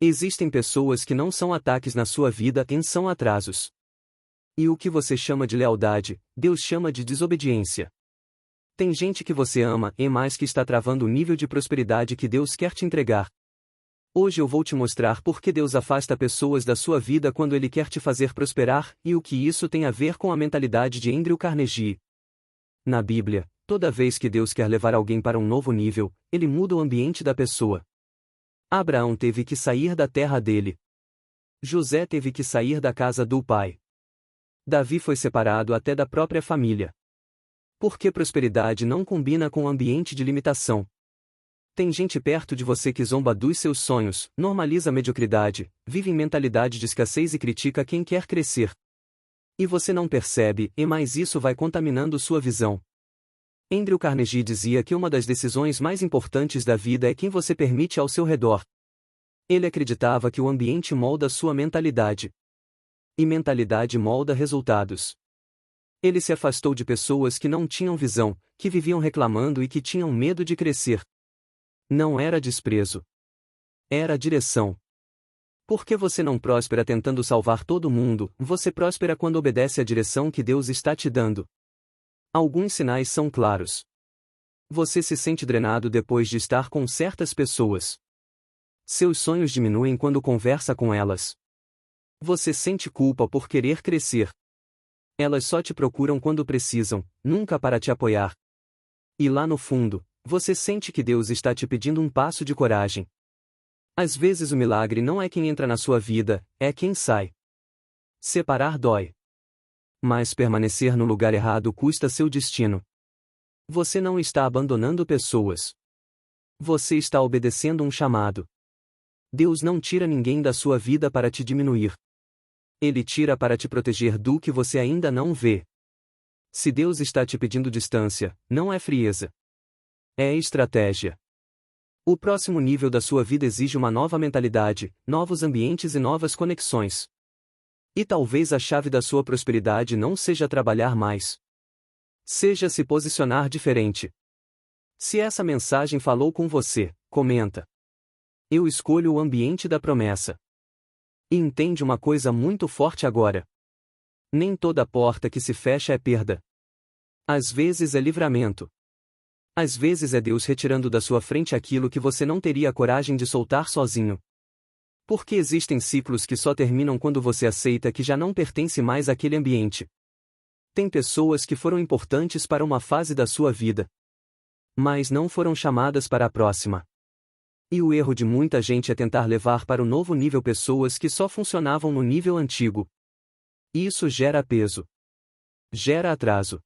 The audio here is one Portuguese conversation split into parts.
Existem pessoas que não são ataques na sua vida, são atrasos. E o que você chama de lealdade, Deus chama de desobediência. Tem gente que você ama, mas que está travando o nível de prosperidade que Deus quer te entregar. Hoje eu vou te mostrar por que Deus afasta pessoas da sua vida quando Ele quer te fazer prosperar, e o que isso tem a ver com a mentalidade de Andrew Carnegie. Na Bíblia, toda vez que Deus quer levar alguém para um novo nível, Ele muda o ambiente da pessoa. Abraão teve que sair da terra dele. José teve que sair da casa do pai. Davi foi separado até da própria família. Porque prosperidade não combina com o ambiente de limitação. Tem gente perto de você que zomba dos seus sonhos, normaliza a mediocridade, vive em mentalidade de escassez e critica quem quer crescer. E você não percebe, mas isso vai contaminando sua visão. Andrew Carnegie dizia que uma das decisões mais importantes da vida é quem você permite ao seu redor. Ele acreditava que o ambiente molda sua mentalidade. E mentalidade molda resultados. Ele se afastou de pessoas que não tinham visão, que viviam reclamando e que tinham medo de crescer. Não era desprezo. Era direção. Por que você não próspera tentando salvar todo mundo, você próspera quando obedece à direção que Deus está te dando. Alguns sinais são claros. Você se sente drenado depois de estar com certas pessoas. Seus sonhos diminuem quando conversa com elas. Você sente culpa por querer crescer. Elas só te procuram quando precisam, nunca para te apoiar. E lá no fundo, você sente que Deus está te pedindo um passo de coragem. Às vezes o milagre não é quem entra na sua vida, é quem sai. Separar dói. Mas permanecer no lugar errado custa seu destino. Você não está abandonando pessoas. Você está obedecendo um chamado. Deus não tira ninguém da sua vida para te diminuir. Ele tira para te proteger do que você ainda não vê. Se Deus está te pedindo distância, não é frieza. É estratégia. O próximo nível da sua vida exige uma nova mentalidade, novos ambientes e novas conexões. E talvez a chave da sua prosperidade não seja trabalhar mais. Seja se posicionar diferente. Se essa mensagem falou com você, comenta. Eu escolho o ambiente da promessa. E entende uma coisa muito forte agora. Nem toda porta que se fecha é perda. Às vezes é livramento. Às vezes é Deus retirando da sua frente aquilo que você não teria coragem de soltar sozinho. Porque existem ciclos que só terminam quando você aceita que já não pertence mais àquele ambiente. Tem pessoas que foram importantes para uma fase da sua vida, mas não foram chamadas para a próxima. E o erro de muita gente é tentar levar para o novo nível pessoas que só funcionavam no nível antigo. Isso gera peso. Gera atraso.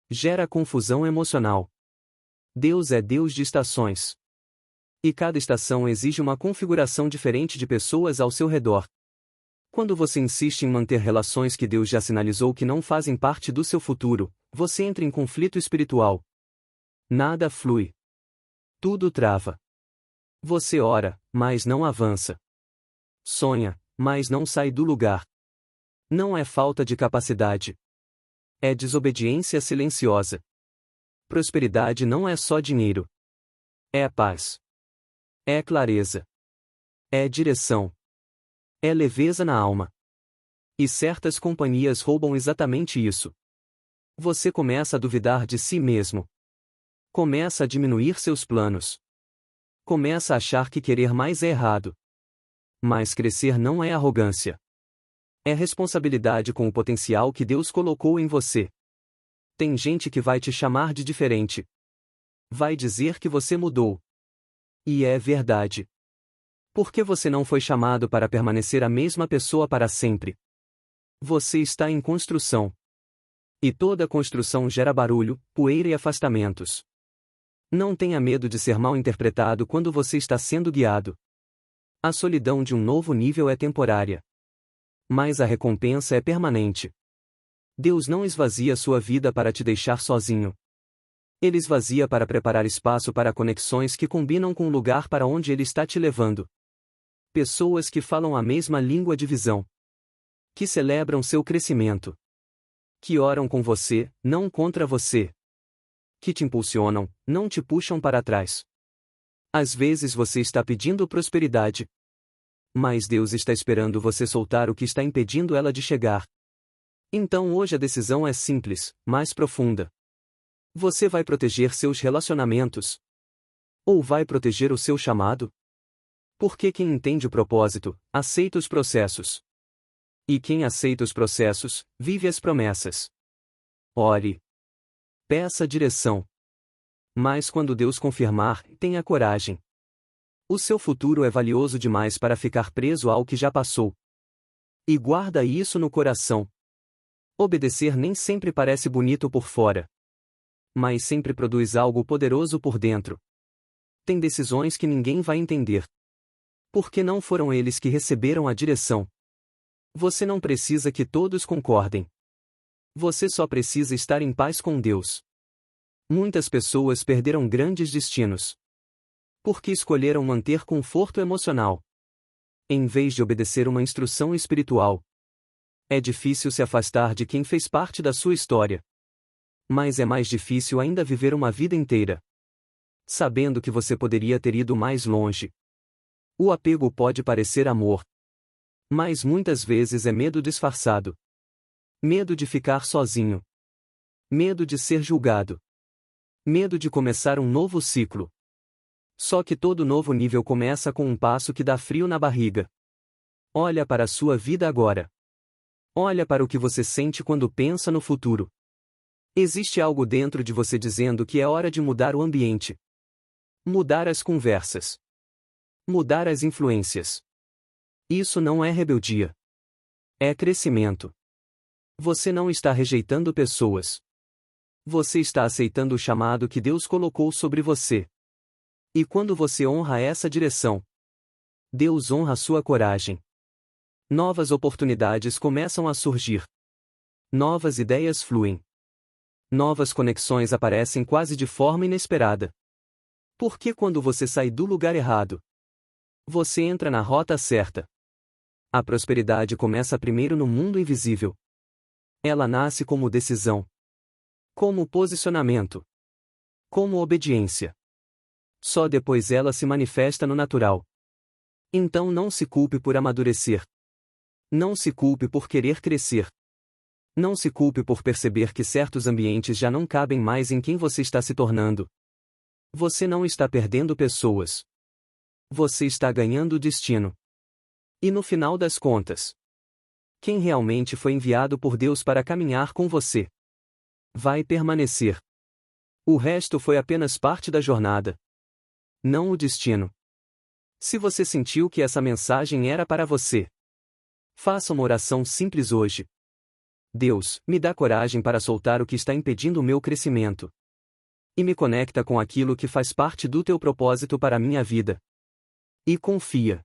Gera confusão emocional. Deus é Deus de estações. E cada estação exige uma configuração diferente de pessoas ao seu redor. Quando você insiste em manter relações que Deus já sinalizou que não fazem parte do seu futuro, você entra em conflito espiritual. Nada flui. Tudo trava. Você ora, mas não avança. Sonha, mas não sai do lugar. Não é falta de capacidade. É desobediência silenciosa. Prosperidade não é só dinheiro. É paz. É clareza. É direção. É leveza na alma. E certas companhias roubam exatamente isso. Você começa a duvidar de si mesmo. Começa a diminuir seus planos. Começa a achar que querer mais é errado. Mas crescer não é arrogância. É responsabilidade com o potencial que Deus colocou em você. Tem gente que vai te chamar de diferente. Vai dizer que você mudou. E é verdade. Por que você não foi chamado para permanecer a mesma pessoa para sempre? Você está em construção. E toda construção gera barulho, poeira e afastamentos. Não tenha medo de ser mal interpretado quando você está sendo guiado. A solidão de um novo nível é temporária. Mas a recompensa é permanente. Deus não esvazia sua vida para te deixar sozinho. Ele esvazia para preparar espaço para conexões que combinam com o lugar para onde Ele está te levando. Pessoas que falam a mesma língua de visão. Que celebram seu crescimento. Que oram com você, não contra você. Que te impulsionam, não te puxam para trás. Às vezes você está pedindo prosperidade. Mas Deus está esperando você soltar o que está impedindo ela de chegar. Então hoje a decisão é simples, mais profunda. Você vai proteger seus relacionamentos? Ou vai proteger o seu chamado? Porque quem entende o propósito, aceita os processos. E quem aceita os processos, vive as promessas. Ore. Peça direção. Mas quando Deus confirmar, tenha coragem. O seu futuro é valioso demais para ficar preso ao que já passou. E guarda isso no coração. Obedecer nem sempre parece bonito por fora. Mas sempre produz algo poderoso por dentro. Tem decisões que ninguém vai entender. Porque não foram eles que receberam a direção. Você não precisa que todos concordem. Você só precisa estar em paz com Deus. Muitas pessoas perderam grandes destinos. Porque escolheram manter conforto emocional, em vez de obedecer uma instrução espiritual. É difícil se afastar de quem fez parte da sua história. Mas é mais difícil ainda viver uma vida inteira sabendo que você poderia ter ido mais longe. O apego pode parecer amor, mas muitas vezes é medo disfarçado. Medo de ficar sozinho. Medo de ser julgado. Medo de começar um novo ciclo. Só que todo novo nível começa com um passo que dá frio na barriga. Olha para a sua vida agora. Olha para o que você sente quando pensa no futuro. Existe algo dentro de você dizendo que é hora de mudar o ambiente. Mudar as conversas. Mudar as influências. Isso não é rebeldia. É crescimento. Você não está rejeitando pessoas. Você está aceitando o chamado que Deus colocou sobre você. E quando você honra essa direção, Deus honra sua coragem. Novas oportunidades começam a surgir. Novas ideias fluem. Novas conexões aparecem quase de forma inesperada. Porque quando você sai do lugar errado, você entra na rota certa. A prosperidade começa primeiro no mundo invisível. Ela nasce como decisão, como posicionamento, como obediência. Só depois ela se manifesta no natural. Então não se culpe por amadurecer. Não se culpe por querer crescer. Não se culpe por perceber que certos ambientes já não cabem mais em quem você está se tornando. Você não está perdendo pessoas. Você está ganhando destino. E no final das contas, quem realmente foi enviado por Deus para caminhar com você vai permanecer. O resto foi apenas parte da jornada, não o destino. Se você sentiu que essa mensagem era para você, faça uma oração simples hoje. Deus, me dá coragem para soltar o que está impedindo o meu crescimento. E me conecta com aquilo que faz parte do teu propósito para a minha vida. E confia.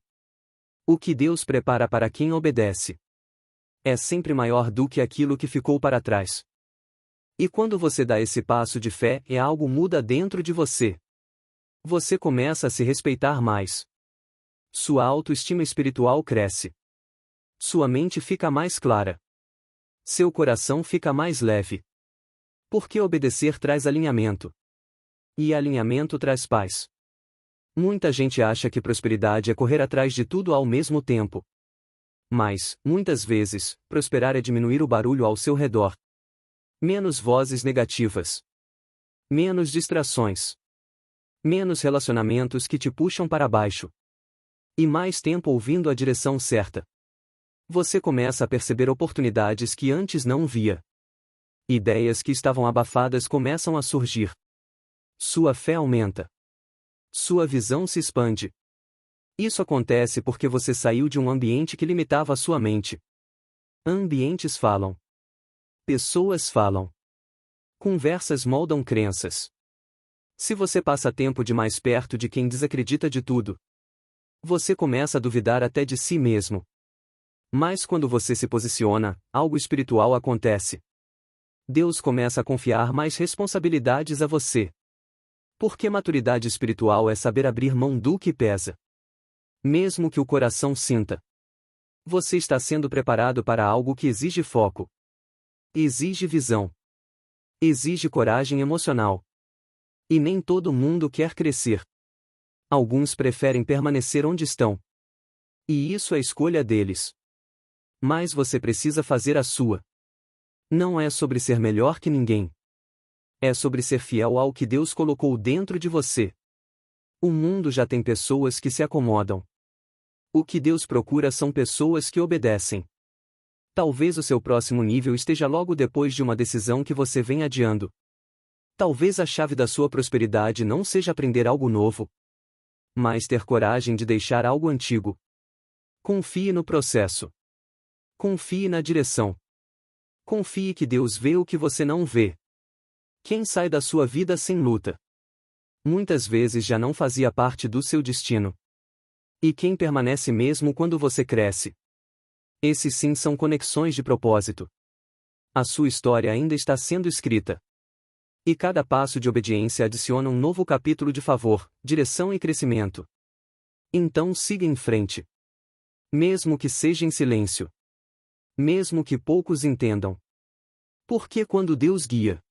O que Deus prepara para quem obedece é sempre maior do que aquilo que ficou para trás. E quando você dá esse passo de fé, algo muda dentro de você. Você começa a se respeitar mais. Sua autoestima espiritual cresce. Sua mente fica mais clara. Seu coração fica mais leve. Porque obedecer traz alinhamento. E alinhamento traz paz. Muita gente acha que prosperidade é correr atrás de tudo ao mesmo tempo. Mas, muitas vezes, prosperar é diminuir o barulho ao seu redor. Menos vozes negativas. Menos distrações. Menos relacionamentos que te puxam para baixo. E mais tempo ouvindo a direção certa. Você começa a perceber oportunidades que antes não via. Ideias que estavam abafadas começam a surgir. Sua fé aumenta. Sua visão se expande. Isso acontece porque você saiu de um ambiente que limitava a sua mente. Ambientes falam. Pessoas falam. Conversas moldam crenças. Se você passa tempo demais perto de quem desacredita de tudo, você começa a duvidar até de si mesmo. Mas quando você se posiciona, algo espiritual acontece. Deus começa a confiar mais responsabilidades a você. Porque maturidade espiritual é saber abrir mão do que pesa. Mesmo que o coração sinta. Você está sendo preparado para algo que exige foco. Exige visão. Exige coragem emocional. E nem todo mundo quer crescer. Alguns preferem permanecer onde estão. E isso é escolha deles. Mas você precisa fazer a sua. Não é sobre ser melhor que ninguém. É sobre ser fiel ao que Deus colocou dentro de você. O mundo já tem pessoas que se acomodam. O que Deus procura são pessoas que obedecem. Talvez o seu próximo nível esteja logo depois de uma decisão que você vem adiando. Talvez a chave da sua prosperidade não seja aprender algo novo, mas ter coragem de deixar algo antigo. Confie no processo. Confie na direção. Confie que Deus vê o que você não vê. Quem sai da sua vida sem luta, muitas vezes já não fazia parte do seu destino. E quem permanece mesmo quando você cresce? Esses sim são conexões de propósito. A sua história ainda está sendo escrita. E cada passo de obediência adiciona um novo capítulo de favor, direção e crescimento. Então siga em frente. Mesmo que seja em silêncio. Mesmo que poucos entendam. Porque quando Deus guia,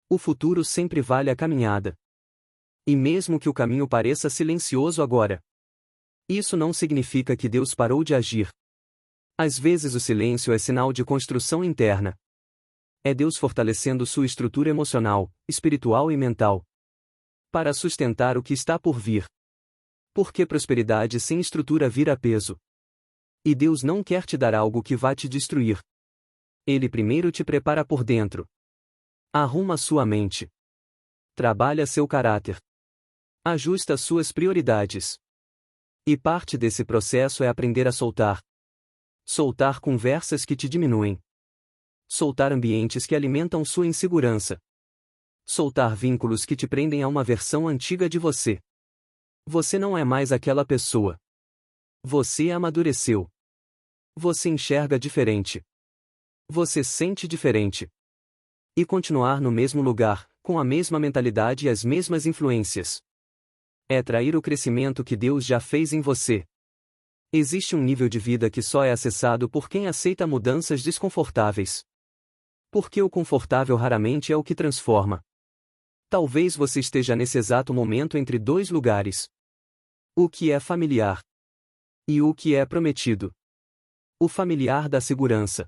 o futuro sempre vale a caminhada. E mesmo que o caminho pareça silencioso agora, isso não significa que Deus parou de agir. Às vezes o silêncio é sinal de construção interna. É Deus fortalecendo sua estrutura emocional, espiritual e mental, para sustentar o que está por vir. Porque prosperidade sem estrutura vira peso. E Deus não quer te dar algo que vá te destruir. Ele primeiro te prepara por dentro. Arruma sua mente. Trabalha seu caráter. Ajusta suas prioridades. E parte desse processo é aprender a soltar. Soltar conversas que te diminuem. Soltar ambientes que alimentam sua insegurança. Soltar vínculos que te prendem a uma versão antiga de você. Você não é mais aquela pessoa. Você amadureceu. Você enxerga diferente. Você sente diferente. E continuar no mesmo lugar, com a mesma mentalidade e as mesmas influências, é trair o crescimento que Deus já fez em você. Existe um nível de vida que só é acessado por quem aceita mudanças desconfortáveis. Porque o confortável raramente é o que transforma. Talvez você esteja nesse exato momento entre dois lugares. O que é familiar e o que é prometido. O familiar dá segurança,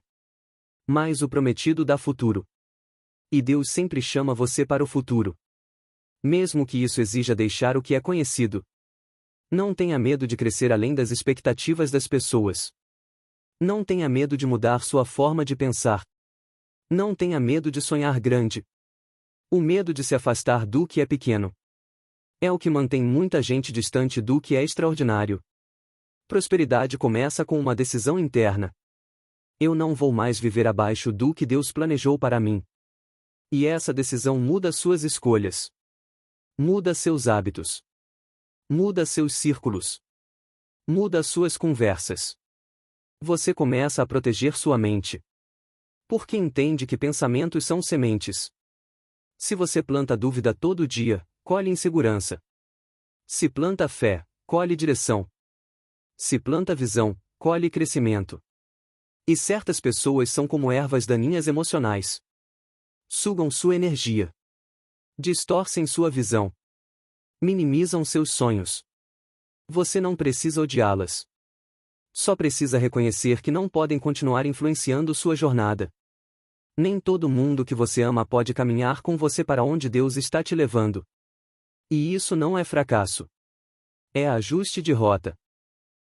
mas o prometido dá futuro. E Deus sempre chama você para o futuro. Mesmo que isso exija deixar o que é conhecido. Não tenha medo de crescer além das expectativas das pessoas. Não tenha medo de mudar sua forma de pensar. Não tenha medo de sonhar grande. O medo de se afastar do que é pequeno é o que mantém muita gente distante do que é extraordinário. Prosperidade começa com uma decisão interna. Eu não vou mais viver abaixo do que Deus planejou para mim. E essa decisão muda suas escolhas. Muda seus hábitos. Muda seus círculos. Muda suas conversas. Você começa a proteger sua mente. Porque entende que pensamentos são sementes. Se você planta dúvida todo dia, colhe insegurança. Se planta fé, colhe direção. Se planta visão, colhe crescimento. E certas pessoas são como ervas daninhas emocionais. Sugam sua energia. Distorcem sua visão. Minimizam seus sonhos. Você não precisa odiá-las. Só precisa reconhecer que não podem continuar influenciando sua jornada. Nem todo mundo que você ama pode caminhar com você para onde Deus está te levando. E isso não é fracasso. É ajuste de rota.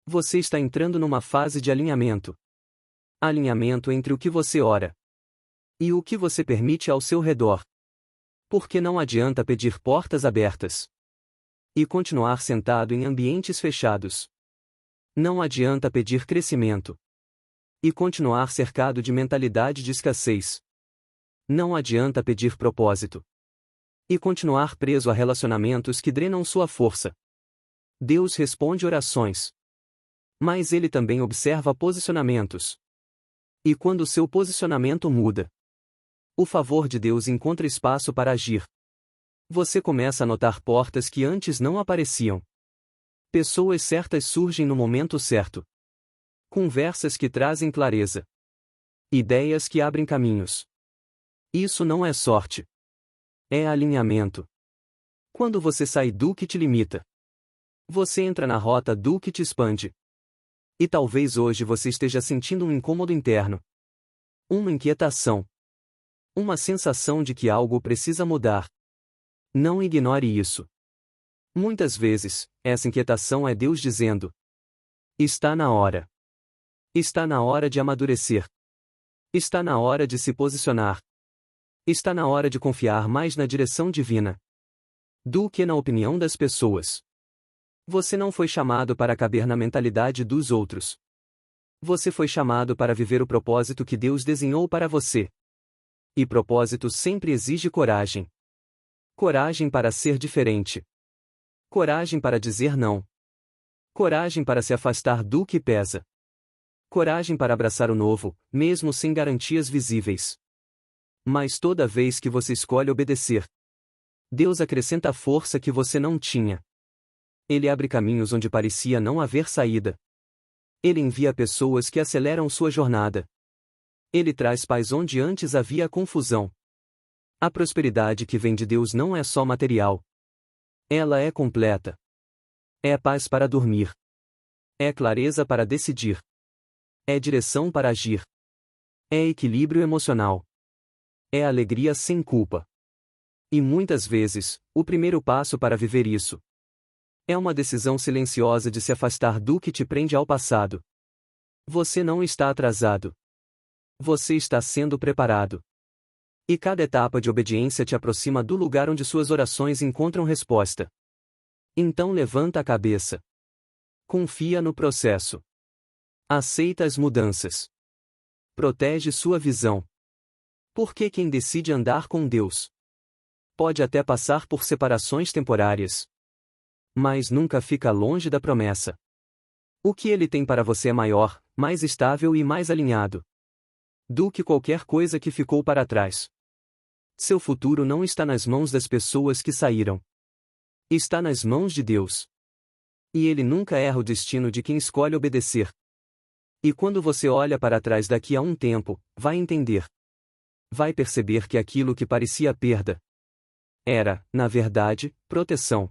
Você está entrando numa fase de alinhamento. Alinhamento entre o que você ora e o que você permite ao seu redor. Porque não adianta pedir portas abertas e continuar sentado em ambientes fechados. Não adianta pedir crescimento e continuar cercado de mentalidade de escassez. Não adianta pedir propósito e continuar preso a relacionamentos que drenam sua força. Deus responde orações, mas Ele também observa posicionamentos. E quando seu posicionamento muda, o favor de Deus encontra espaço para agir. Você começa a notar portas que antes não apareciam. Pessoas certas surgem no momento certo. Conversas que trazem clareza. Ideias que abrem caminhos. Isso não é sorte. É alinhamento. Quando você sai do que te limita, você entra na rota do que te expande. E talvez hoje você esteja sentindo um incômodo interno, uma inquietação, uma sensação de que algo precisa mudar. Não ignore isso. Muitas vezes, essa inquietação é Deus dizendo: está na hora. Está na hora de amadurecer. Está na hora de se posicionar. Está na hora de confiar mais na direção divina do que na opinião das pessoas. Você não foi chamado para caber na mentalidade dos outros. Você foi chamado para viver o propósito que Deus desenhou para você. E propósito sempre exige coragem. Coragem para ser diferente. Coragem para dizer não. Coragem para se afastar do que pesa. Coragem para abraçar o novo, mesmo sem garantias visíveis. Mas toda vez que você escolhe obedecer, Deus acrescenta força que você não tinha. Ele abre caminhos onde parecia não haver saída. Ele envia pessoas que aceleram sua jornada. Ele traz paz onde antes havia confusão. A prosperidade que vem de Deus não é só material. Ela é completa. É paz para dormir. É clareza para decidir. É direção para agir. É equilíbrio emocional. É alegria sem culpa. E muitas vezes, o primeiro passo para viver isso é uma decisão silenciosa de se afastar do que te prende ao passado. Você não está atrasado. Você está sendo preparado. E cada etapa de obediência te aproxima do lugar onde suas orações encontram resposta. Então levanta a cabeça. Confia no processo. Aceita as mudanças. Protege sua visão. Porque quem decide andar com Deus pode até passar por separações temporárias, mas nunca fica longe da promessa. O que Ele tem para você é maior, mais estável e mais alinhado do que qualquer coisa que ficou para trás. Seu futuro não está nas mãos das pessoas que saíram. Está nas mãos de Deus. E Ele nunca erra o destino de quem escolhe obedecer. E quando você olha para trás daqui a um tempo, vai entender. Vai perceber que aquilo que parecia perda era, na verdade, proteção.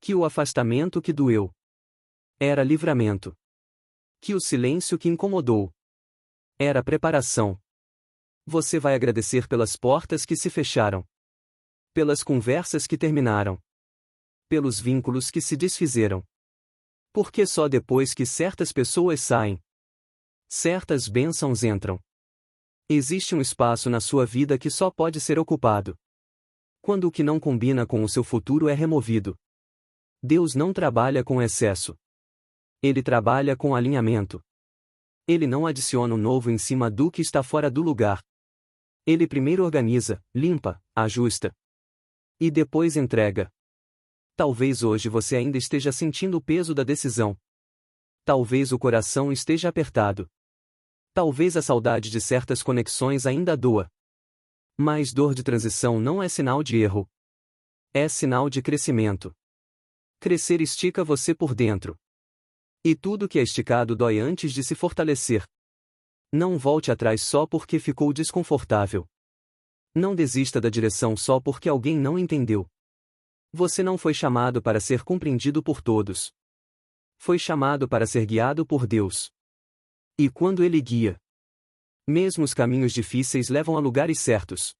Que o afastamento que doeu era livramento. Que o silêncio que incomodou era preparação. Você vai agradecer pelas portas que se fecharam, pelas conversas que terminaram, pelos vínculos que se desfizeram. Porque só depois que certas pessoas saem, certas bênçãos entram. Existe um espaço na sua vida que só pode ser ocupado quando o que não combina com o seu futuro é removido. Deus não trabalha com excesso. Ele trabalha com alinhamento. Ele não adiciona o novo em cima do que está fora do lugar. Ele primeiro organiza, limpa, ajusta. E depois entrega. Talvez hoje você ainda esteja sentindo o peso da decisão. Talvez o coração esteja apertado. Talvez a saudade de certas conexões ainda doa. Mas dor de transição não é sinal de erro. É sinal de crescimento. Crescer estica você por dentro. E tudo que é esticado dói antes de se fortalecer. Não volte atrás só porque ficou desconfortável. Não desista da direção só porque alguém não entendeu. Você não foi chamado para ser compreendido por todos. Foi chamado para ser guiado por Deus. E quando Ele guia, mesmo os caminhos difíceis levam a lugares certos.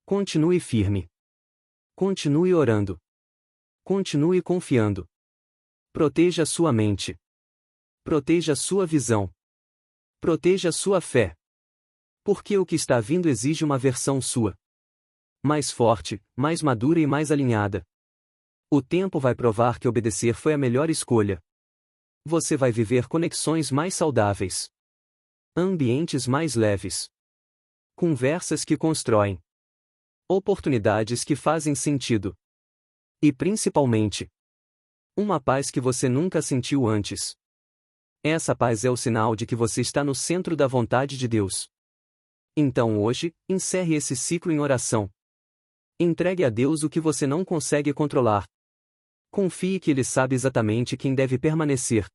Continue firme. Continue orando. Continue confiando. Proteja sua mente. Proteja sua visão. Proteja sua fé. Porque o que está vindo exige uma versão sua mais forte, mais madura e mais alinhada. O tempo vai provar que obedecer foi a melhor escolha. Você vai viver conexões mais saudáveis. Ambientes mais leves. Conversas que constroem. Oportunidades que fazem sentido. E principalmente, uma paz que você nunca sentiu antes. Essa paz é o sinal de que você está no centro da vontade de Deus. Então hoje, encerre esse ciclo em oração. Entregue a Deus o que você não consegue controlar. Confie que Ele sabe exatamente quem deve permanecer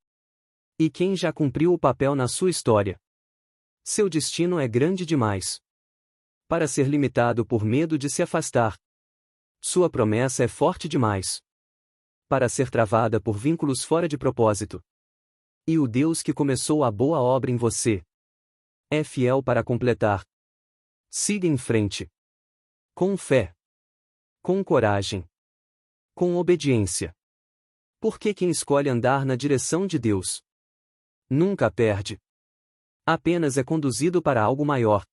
e quem já cumpriu o papel na sua história. Seu destino é grande demais para ser limitado por medo de se afastar. Sua promessa é forte demais para ser travada por vínculos fora de propósito. E o Deus que começou a boa obra em você é fiel para completar. Siga em frente. Com fé. Com coragem. Com obediência. Porque quem escolhe andar na direção de Deus nunca perde. Apenas é conduzido para algo maior.